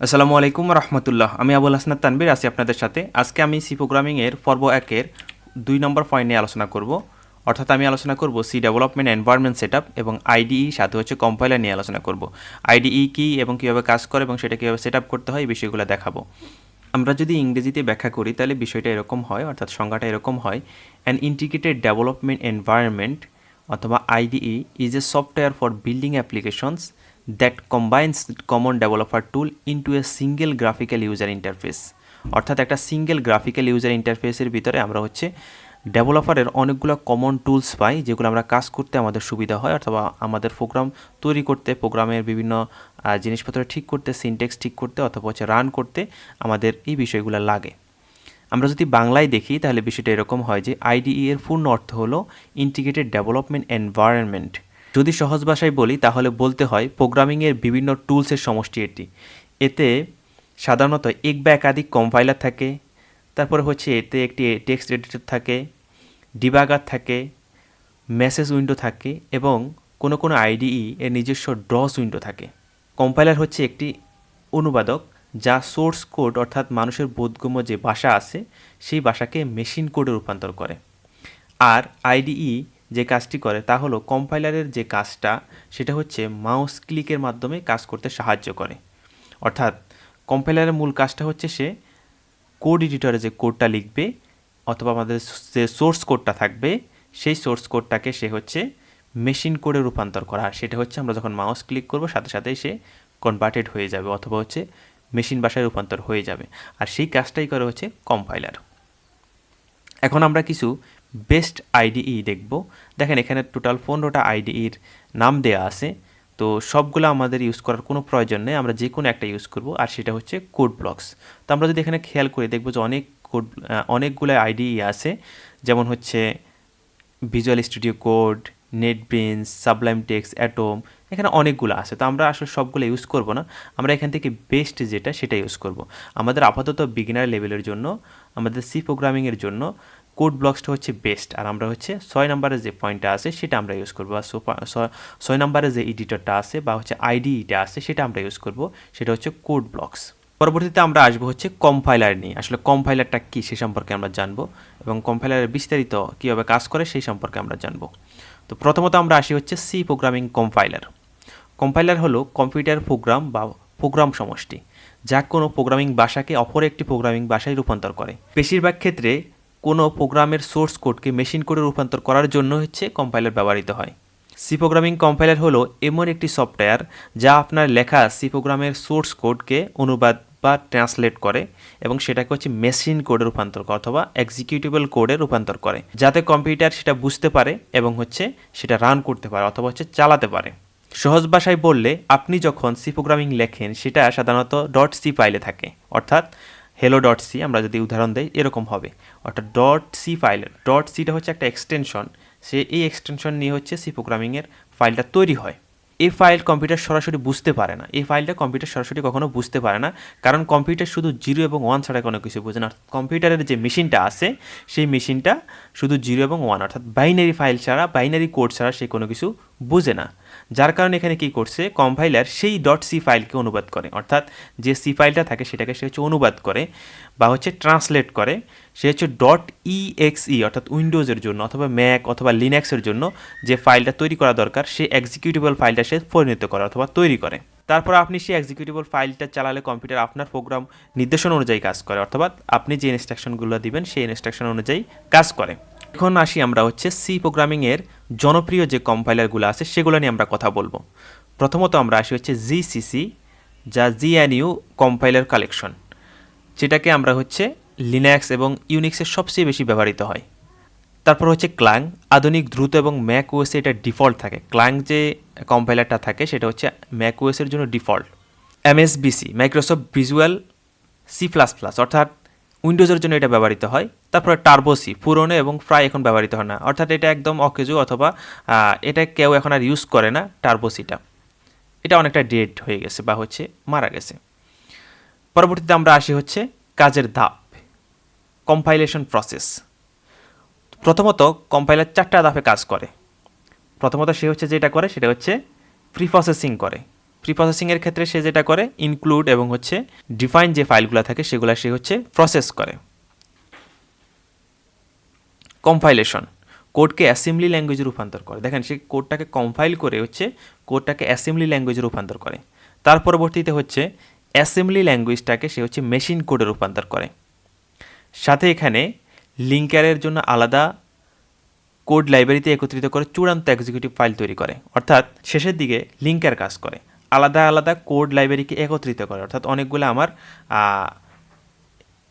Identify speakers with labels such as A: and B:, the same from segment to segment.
A: আসসালামু আলাইকুম রহমতুল্লাহ। আমি আবুল হাসনাত তানবীর আছি আপনাদের সাথে। আজকে আমি সি প্রোগ্রামিংয়ের পর্ব 1-এর 2 নম্বর পয়েন্ট নিয়ে আলোচনা করব। অর্থাৎ আমি আলোচনা করব সি ডেভেলপমেন্ট এনভায়রনমেন্ট সেটআপ এবং আইডিই সাথে হচ্ছে কম্পাইলার নিয়ে আলোচনা করব। আইডিই কী এবং কীভাবে কাজ করে এবং সেটা কীভাবে সেটআপ করতে হয় এই বিষয়গুলো দেখাবো। আমরা যদি ইংরেজিতে ব্যাখ্যা করি তাহলে বিষয়টা এরকম হয়, অর্থাৎ সংজ্ঞাটা এরকম হয়: অ্যান ইন্টিগ্রেটেড ডেভেলপমেন্ট এনভায়রনমেন্ট অথবা IDE is a software for building applications that combines common developer tool into a single graphical user interface. অর্থাৎ একটা সিঙ্গেল গ্রাফিক্যাল ইউজার ইন্টারফেসের ভিতরে আমরা হচ্ছে ডেভেলপারের অনেকগুলো কমন টুলস পাই, যেগুলো আমরা কাজ করতে আমাদের সুবিধা হয়, অথবা আমাদের প্রোগ্রাম তৈরি করতে, প্রোগ্রামের বিভিন্ন জিনিসপত্র ঠিক করতে, সিনটেক্স ঠিক করতে, অথবা হচ্ছে রান করতে আমাদের এই বিষয়গুলো লাগে। আমরা যদি বাংলায় দেখি তাহলে বিষয়টা এরকম হয় যে আইডিই এর পূর্ণ অর্থ হলো ইন্টিগ্রেটেড ডেভেলপমেন্ট এনভায়রনমেন্ট। যদি সহজ ভাষায় বলি তাহলে বলতে হয় প্রোগ্রামিংয়ের বিভিন্ন টুলসের সমষ্টি এটি। এতে সাধারণত এক বা একাধিক কম্পাইলার থাকে, তারপরে হচ্ছে এতে একটি টেক্সট এডিটর থাকে, ডিবাগার থাকে, মেসেজ উইন্ডো থাকে এবং কোনো আইডিই এর নিজস্ব ডস উইন্ডো থাকে। কম্পাইলার হচ্ছে একটি অনুবাদক যা সোর্স কোড অর্থাৎ মানুষের বোধগম্য যে ভাষা আছে সেই ভাষাকে মেশিন কোডে রূপান্তর করে। আর আইডিই যে কাজটি করে তা হলো কম্পাইলারের যে কাজটা সেটা হচ্ছে মাউস ক্লিকের মাধ্যমে কাজ করতে সাহায্য করে। অর্থাৎ কম্পাইলারের মূল কাজটা হচ্ছে সে কোড এডিটরে যে কোডটা লিখবে অথবা আমাদের যে সোর্স কোডটা থাকবে সেই সোর্স কোডটাকে সে হচ্ছে মেশিন কোডে রূপান্তর করা। আর সেটা হচ্ছে আমরা যখন মাউস ক্লিক করব সাথে সাথেই সে কনভার্টেড হয়ে যাবে অথবা হচ্ছে মেশিন ভাষায় রূপান্তর হয়ে যাবে। আর সেই কাজটাই করে হচ্ছে কম্পাইলার। এখন আমরা কিছু বেস্ট আইডিই দেখব। দেখেন এখানে টোটাল 15টা আইডিইর নাম দেয়া আছে, তো সবগুলো আমাদের ইউজ করার কোনো প্রয়োজন নেই, আমরা যে কোনো একটা ইউজ করব, আর সেটা হচ্ছে কোড ব্লকস। তো আমরা যদি এখানে খেয়াল করি দেখব যে অনেকগুলো আইডিই আছে, যেমন হচ্ছে visual studio code, NetBeans, Sublime text, atom, এখানে অনেকগুলো আছে। তো আমরা আসলে সবগুলো ইউজ করব না, আমরা এখান থেকে বেস্ট যেটা সেটা ইউজ করব। আমাদের আপাতত বিগিনার লেভেলের জন্য, আমাদের সি প্রোগ্রামিংয়ের জন্য কোড ব্লকসটা হচ্ছে বেস্ট। আর আমরা হচ্ছে 6 নম্বরের যে পয়েন্টটা আছে সেটা আমরা ইউজ করবো, আর 6 নম্বরের যে এডিটরটা আছে বা হচ্ছে আইডিইটা আছে সেটা আমরা ইউজ করব, সেটা হচ্ছে কোড ব্লকস। পরবর্তীতে আমরা আসবো হচ্ছে কম্পাইলার নিয়ে। আসলে কম্পাইলারটা কী সে সম্পর্কে আমরা জানবো এবং কম্পাইলারের বিস্তারিত কীভাবে কাজ করে সেই সম্পর্কে আমরা জানবো। তো প্রথমত আমরা আসি হচ্ছে সি প্রোগ্রামিং কম্পাইলার। কম্পাইলার হলো কম্পিউটার প্রোগ্রাম বা প্রোগ্রাম সমষ্টি, যা কোনো প্রোগ্রামিং ভাষাকে অপর একটি প্রোগ্রামিং ভাষায় রূপান্তর করে। বেশিরভাগ ক্ষেত্রে কোনো প্রোগ্রামের সোর্স কোডকে মেশিন কোডে রূপান্তর করার জন্য হচ্ছে কম্পাইলার ব্যবহৃত হয়। সি প্রোগ্রামিং কম্পাইলার হলো এমন একটি সফটওয়্যার যা আপনার লেখা সি প্রোগ্রামের সোর্স কোডকে অনুবাদ বা ট্রান্সলেট করে এবং সেটাকে হচ্ছে মেশিন কোডে রূপান্তর করে অথবা এক্সিকিউটেবল কোডে রূপান্তর করে, যাতে কম্পিউটার সেটা বুঝতে পারে এবং হচ্ছে সেটা রান করতে পারে অথবা হচ্ছে চালাতে পারে। সহজ ভাষায় বললে আপনি যখন সি প্রোগ্রামিং লেখেন সেটা সাধারণত ডট সি ফাইলে থাকে, অর্থাৎ hello ডট সি আমরা যদি উদাহরণ দেই এরকম হবে। অর্থাৎ ডট সি ফাইলের ডট সিটা হচ্ছে একটা এক্সটেনশন, সে এই এক্সটেনশন নিয়ে হচ্ছে সি প্রোগ্রামিংয়ের ফাইলটা তৈরি হয়। এই ফাইল কম্পিউটার সরাসরি বুঝতে পারে না, এই ফাইলটা কম্পিউটার সরাসরি কখনো বুঝতে পারে না, কারণ কম্পিউটার শুধু 0 এবং 1 ছাড়া কোনো কিছু বোঝে না। কম্পিউটারের যে মেশিনটা আছে সেই মেশিনটা শুধু 0 এবং 1 অর্থাৎ বাইনারি ফাইল ছাড়া, বাইনারি কোড ছাড়া সে কোনো কিছু বুঝে না। যার কারণে এখানে কী করছে, কম্পাইলার সেই ডট সি ফাইলকে অনুবাদ করে, অর্থাৎ যে সি ফাইলটা থাকে সেটাকে সে হচ্ছে অনুবাদ করে বা হচ্ছে ট্রান্সলেট করে। সে হচ্ছে ডট ইএক্সই অর্থাৎ উইন্ডোজের জন্য অথবা ম্যাক অথবা লিনাক্সের জন্য যে ফাইলটা তৈরি করা দরকার সেই এক্সিকিউটেবল ফাইলটা সে পরিণত করে অথবা তৈরি করে। তারপর আপনি সেই এক্সিকিউটেবল ফাইলটা চালালে কম্পিউটার আপনার প্রোগ্রাম নির্দেশন অনুযায়ী কাজ করে, অর্থাৎ আপনি যে ইনস্ট্রাকশনগুলো দিবেন সেই ইনস্ট্রাকশন অনুযায়ী কাজ করে। এখন আসি আমরা হচ্ছে সি প্রোগ্রামিংয়ের জনপ্রিয় যে কম্পাইলারগুলো আছে সেগুলো নিয়ে আমরা কথা বলবো। প্রথমত আমরা আসি হচ্ছে জিসিসি, যা জিএনইউ কম্পাইলার কালেকশন, যেটাকে আমরা হচ্ছে লিনাক্স এবং ইউনিক্সের সবচেয়ে বেশি ব্যবহৃত হয়। তারপর হচ্ছে ক্লাং, আধুনিক দ্রুত এবং ম্যাক ওএসে এটা ডিফল্ট থাকে। ক্লাং যে কম্পাইলারটা থাকে সেটা হচ্ছে ম্যাক ওএসের জন্য default. MSVC, Microsoft visual C plus plus, অর্থাৎ উইন্ডোজের জন্য এটা ব্যবহৃত হয়। তারপরে টার্বোসি, পুরনো এবং প্রায় এখন ব্যবহৃত হয় না, অর্থাৎ এটা একদম অকেজো অথবা এটা কেউ এখন আর ইউজ করে না। টার্বোসিটা এটা অনেকটা ডেড হয়ে গেছে বা হচ্ছে মারা গেছে। পরবর্তীতে আমরা আসি হচ্ছে কাজের ধাপ, কম্পাইলেশন প্রসেস। প্রথমত কম্পাইলার 4টা ধাপে কাজ করে। প্রথমত সে হচ্ছে যেটা করে সেটা হচ্ছে প্রি প্রসেসিং করে, প্রি প্রসেসিংয়ের ক্ষেত্রে সে যেটা করে ইনক্লুড এবং হচ্ছে ডিফাইন যে ফাইলগুলো থাকে সেগুলো সে হচ্ছে প্রসেস করে। কম্পাইলেশন, কোডকে অ্যাসেম্বলি ল্যাঙ্গুয়েজে রূপান্তর করে। দেখেন সে কোডটাকে কম্পাইল করে হচ্ছে কোডটাকে অ্যাসেম্বলি ল্যাঙ্গুয়েজে রূপান্তর করে। তার পরবর্তীতে হচ্ছে অ্যাসেম্বলি ল্যাঙ্গুয়েজটাকে সে হচ্ছে মেশিন কোডে রূপান্তর করে। সাথে এখানে লিঙ্কারের জন্য আলাদা কোড লাইব্রেরিতে একত্রিত করে চূড়ান্ত এক্সিকিউটিভ ফাইল তৈরি করে, অর্থাৎ শেষের দিকে লিঙ্কার কাজ করে, আলাদা আলাদা কোড লাইব্রেরিকে একত্রিত করে, অর্থাৎ অনেকগুলো আমার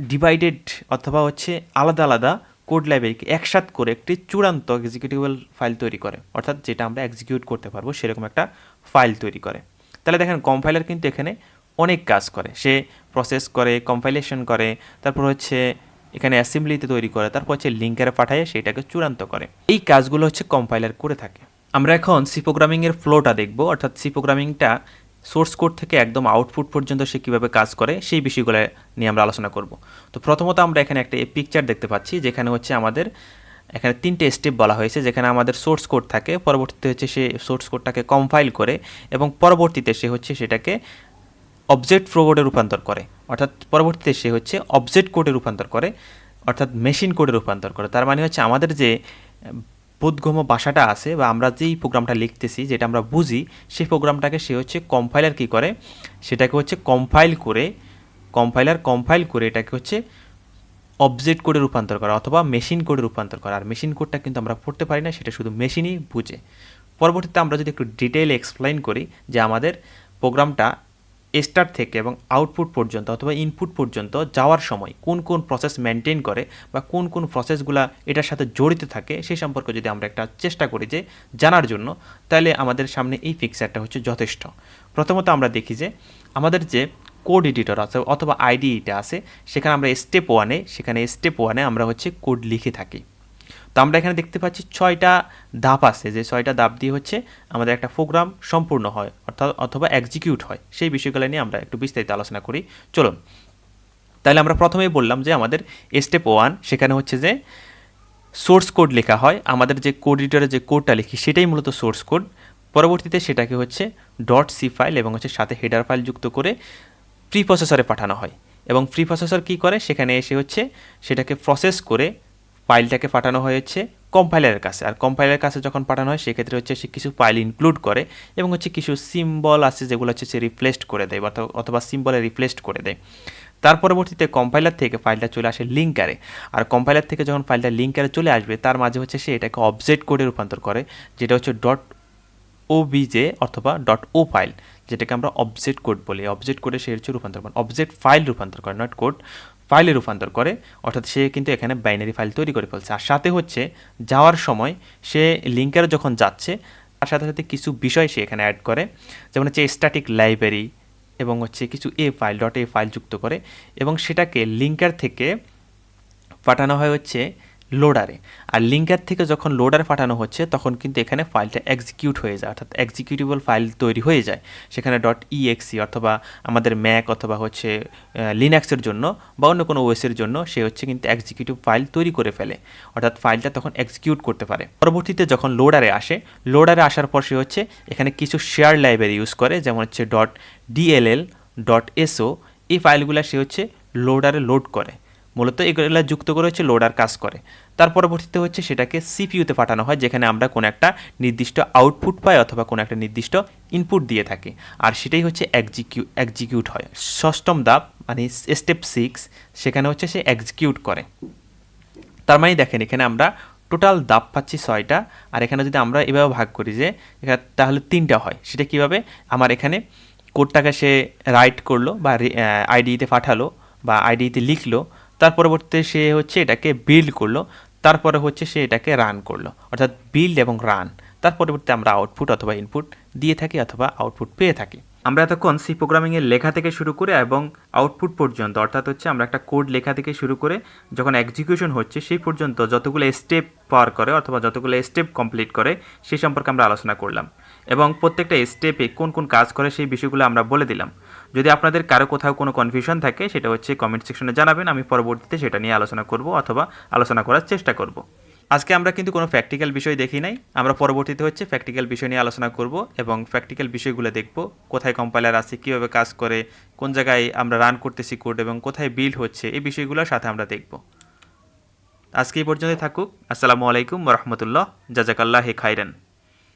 A: ডিভাইডেড অথবা হচ্ছে আলাদা আলাদা কোড লাইব্রেরিকে একসাথ করে একটি চূড়ান্ত এক্সিকিউটেবল ফাইল তৈরি করে, অর্থাৎ যেটা আমরা এক্সিকিউট করতে পারবো সেরকম একটা ফাইল তৈরি করে। তাহলে দেখেন কম্পাইলার কিন্তু এখানে অনেক কাজ করে, সে প্রসেস করে, কম্পাইলেশন করে, তারপর হচ্ছে এখানে অ্যাসেম্বলিতে তৈরি করে, তারপর হচ্ছে লিঙ্কারে পাঠায় সেটাকে চূড়ান্ত করে। এই কাজগুলো হচ্ছে কম্পাইলার করে থাকে। আমরা এখন সি প্রোগ্রামিংয়ের ফ্লোটা দেখব, অর্থাৎ সি প্রোগ্রামিংটা সোর্স কোড থেকে একদম আউটপুট পর্যন্ত সে কীভাবে কাজ করে সেই বিষয়গুলো নিয়ে আমরা আলোচনা করব। তো প্রথমত আমরা এখানে একটা পিকচার দেখতে পাচ্ছি, যেখানে হচ্ছে আমাদের এখানে 3টে স্টেপ বলা হয়েছে, যেখানে আমাদের সোর্স কোড থাকে, পরবর্তীতে হচ্ছে সে সোর্স কোডটাকে কম্পাইল করে এবং পরবর্তীতে সে হচ্ছে সেটাকে অবজেক্ট কোডে রূপান্তর করে, অর্থাৎ পরবর্তীতে সে হচ্ছে অবজেক্ট কোডে রূপান্তর করে, অর্থাৎ মেশিন কোডে রূপান্তর করে। তার মানে হচ্ছে আমাদের যে বোধগম্য ভাষাটা আছে বা আমরা যেই প্রোগ্রামটা লিখতেছি, যেটা আমরা বুঝি, সেই প্রোগ্রামটাকে সে হচ্ছে কম্পাইলার কী করে, সেটাকে হচ্ছে কম্পাইল করে এটাকে হচ্ছে অবজেক্ট কোডে রূপান্তর করা অথবা মেশিন কোডে রূপান্তর করা। আর মেশিন কোডটা কিন্তু আমরা পড়তে পারি না, সেটা শুধু মেশিনই বুঝে। পরবর্তীতে আমরা যদি একটু ডিটেইলে এক্সপ্লেইন করি যে আমাদের প্রোগ্রামটা স্টার্ট থেকে এবং আউটপুট পর্যন্ত অথবা ইনপুট পর্যন্ত যাওয়ার সময় কোন কোন প্রসেস মেনটেন করে বা কোন কোন প্রসেসগুলো এটার সাথে জড়িত থাকে সেই সম্পর্কে যদি আমরা একটা চেষ্টা করি যে জানার জন্য, তাহলে আমাদের সামনে এই পিকচারটা হচ্ছে যথেষ্ট। প্রথমত আমরা দেখি যে আমাদের যে কোড এডিটর আছে অথবা আইডিইটা আছে, সেখানে আমরা স্টেপ ওয়ানে আমরা হচ্ছে কোড লিখে থাকি। তো আমরা এখানে দেখতে পাচ্ছি 6টা ধাপ আছে, যে 6টা ধাপ দিয়ে হচ্ছে আমাদের একটা প্রোগ্রাম সম্পূর্ণ হয় অথবা এক্সিকিউট হয়। সেই বিষয়গুলো নিয়ে আমরা একটু বিস্তারিত আলোচনা করি, চলুন। তাহলে আমরা প্রথমেই বললাম যে আমাদের স্টেপ 1 সেখানে হচ্ছে যে সোর্স কোড লেখা হয়, আমাদের যে কোড এডিটরে যে কোডটা লিখি সেটাই মূলত সোর্স কোড। পরবর্তীতে সেটাকে হচ্ছে .c ফাইল এবং হচ্ছে সাথে হেডার ফাইল যুক্ত করে প্রি প্রসেসরে পাঠানো হয়, এবং প্রি প্রসেসর কী করে, সেখানে এসে হচ্ছে সেটাকে প্রসেস করে ফাইলটাকে পাঠানো হয়েছে কম্পাইলারের কাছে। আর কম্পাইলারের কাছে যখন পাঠানো হয় সেক্ষেত্রে হচ্ছে সে কিছু ফাইল ইনক্লুড করে এবং হচ্ছে কিছু সিম্বল আছে যেগুলো হচ্ছে সে রিপ্লেসড করে দেয় অথবা সিম্বলে রিপ্লেসড করে দেয়। তার পরবর্তীতে কম্পাইলার থেকে ফাইলটা চলে আসে লিঙ্কারে, আর কম্পাইলার থেকে যখন ফাইলটা লিঙ্কারে চলে আসবে তার মাঝে হচ্ছে সে এটাকে অবজেক্ট কোডে রূপান্তর করে, যেটা হচ্ছে .obj অথবা .o ফাইল, যেটাকে আমরা অবজেক্ট কোড বলি। অবজেক্ট কোডে সে হচ্ছে রূপান্তর করে, অবজেক্ট ফাইল রূপান্তর করে, নট কোড, ফাইলে রূপান্তর করে, অর্থাৎ সে কিন্তু এখানে বাইনারি ফাইল তৈরি করে ফেলছে। আর সাথে হচ্ছে যাওয়ার সময় সে লিঙ্কারে যখন যাচ্ছে তার সাথে সাথে কিছু বিষয় সে এখানে অ্যাড করে, যেমন হচ্ছে স্ট্যাটিক লাইব্রেরি এবং হচ্ছে কিছু .a ফাইল যুক্ত করে, এবং সেটাকে লিঙ্কার থেকে পাঠানো হয় হচ্ছে লোডারে। আর লিঙ্কার থেকে যখন লোডারে পাঠানো হচ্ছে তখন কিন্তু এখানে ফাইলটা এক্সিকিউট হয়ে যায়, অর্থাৎ এক্সিকিউটেবল ফাইল তৈরি হয়ে যায়। সেখানে .exe অথবা আমাদের ম্যাক অথবা হচ্ছে লিনাক্সের জন্য বা অন্য কোনো ওএসের জন্য সে হচ্ছে কিন্তু এক্সিকিউটিভ ফাইল তৈরি করে ফেলে, অর্থাৎ ফাইলটা তখন এক্সিকিউট করতে পারে। পরবর্তীতে যখন লোডারে আসার পর সে হচ্ছে এখানে কিছু শেয়ার লাইব্রেরি ইউজ করে, যেমন হচ্ছে .dll .so, এই ফাইলগুলো সে হচ্ছে লোডারে লোড করে, মূলত এগুলো যুক্ত করে হচ্ছে লোডার কাজ করে। তার পরবর্তীতে হচ্ছে সেটাকে সিপিইউতে পাঠানো হয়, যেখানে আমরা কোনো একটা নির্দিষ্ট আউটপুট পাই অথবা কোনো একটা নির্দিষ্ট ইনপুট দিয়ে থাকি, আর সেটাই হচ্ছে এক্সিকিউট হয়। ষষ্ঠম ধাপ মানে স্টেপ 6, সেখানে হচ্ছে সে এক্সিকিউট করে। তার মানে দেখেন এখানে আমরা টোটাল ধাপ পাচ্ছি 6টা, আর এখানে যদি আমরা এভাবে ভাগ করি যে এখানে তাহলে 3টা হয়। সেটা কীভাবে, আমার এখানে কোডটাকে সে রাইট করলো বা আইডিতে পাঠালো বা আইডিতে লিখলো, তার পরবর্তীতে সে হচ্ছে এটাকে বিল্ড করলো, তারপরে হচ্ছে সে এটাকে রান করলো, অর্থাৎ বিল্ড এবং রান। তার পরবর্তীতে আমরা আউটপুট অথবা ইনপুট দিয়ে থাকি অথবা আউটপুট পেয়ে থাকি। আমরা এতক্ষণ সি প্রোগ্রামিংয়ের লেখা থেকে শুরু করে এবং আউটপুট পর্যন্ত, অর্থাৎ হচ্ছে আমরা একটা কোড লেখা থেকে শুরু করে যখন এক্সিকিউশন হচ্ছে সেই পর্যন্ত যতগুলো স্টেপ পার করে অথবা যতগুলো স্টেপ কমপ্লিট করে সেই সম্পর্কে আমরা আলোচনা করলাম, এবং প্রত্যেকটা স্টেপে কোন কোন কাজ করে সেই বিষয়গুলো আমরা বলে দিলাম। যদি আপনাদের কারো কোথাও কোনো কনফিউশন থাকে সেটা হচ্ছে কমেন্ট সেকশনে জানাবেন, আমি পরবর্তীতে সেটা নিয়ে আলোচনা করব অথবা আলোচনা করার চেষ্টা করব। আজকে আমরা কিন্তু কোনো প্র্যাকটিক্যাল বিষয় দেখি নাই, আমরা পরবর্তীতে হচ্ছে প্র্যাকটিক্যাল বিষয় নিয়ে আলোচনা করব এবং প্র্যাকটিক্যাল বিষয়গুলো দেখব, কোথায় কম্পাইলার আছে, কীভাবে কাজ করে, কোন জায়গায় আমরা রান করতেছি কোড এবং কোথায় বিল্ড হচ্ছে, এই বিষয়গুলোর সাথে আমরা দেখব। আজকে এই পর্যন্ত থাকুক। আসসালামু আলাইকুম ওয়া রাহমাতুল্লাহ। জাযাকাল্লাহি খাইরান।